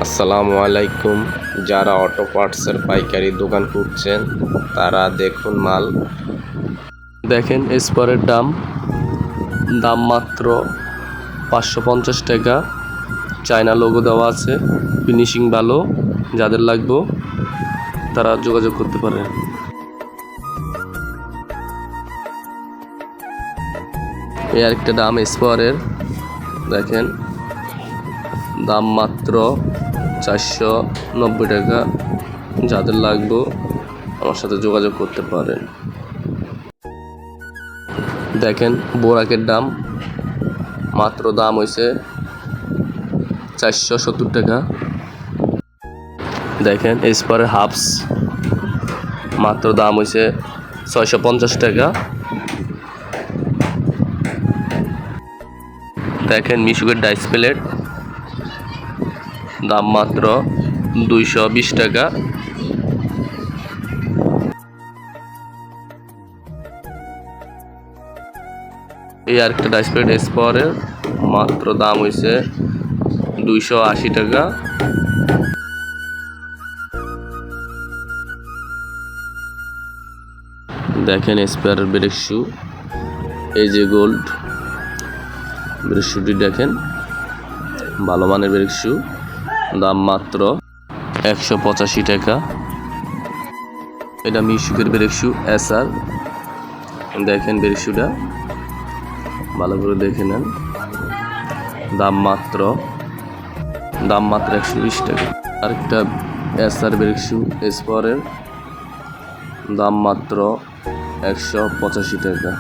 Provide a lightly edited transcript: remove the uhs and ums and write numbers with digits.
আসসালামু আলাইকুম। যারা অটো পার্টসের পাইকারি দোকান খুঁজছেন তারা দেখুন মাল। দেখেন স্পারের দাম মাত্র 550 টাকা। চায়না লোগো দেওয়া আছে, ফিনিশিং ভালো। যাদের লাগবে তারা যোগাযোগ করতে পারে। এই আরেকটা দাম স্পারের, দেখেন দাম মাত্র 490 টাকা। যাদের লাগবে আমার সাথে যোগাযোগ করতে পারেন। দেখেন বোরাকের মাত্র দাম হয়েছে 470 টাকা। দেখেন স্পারের হাফস মাত্র দাম হয়েছে 650 টাকা। দেখেন মিশুকের ডাইস প্লেট দাম মাত্র 220 টাকা। এই আরেকটা ডাইস প্লেট স্পারের, মাত্র দাম হয়েছে 280 টাকা। দেখেন স্পারের ব্রেক শু, এই যে গোল্ড ব্রেক শুটি, দেখেন ভালো মানের ব্রেক শু, দাম মাত্র 185 টাকা। এটা মিশুকের ব্রেক শু SR। দেখেন ব্রেক শুটা ভালো করে দেখে নেন, দাম মাত্র 120 টাকা। আরেকটা SR ব্রেক শু স্পারের, দাম মাত্র 185 টাকা।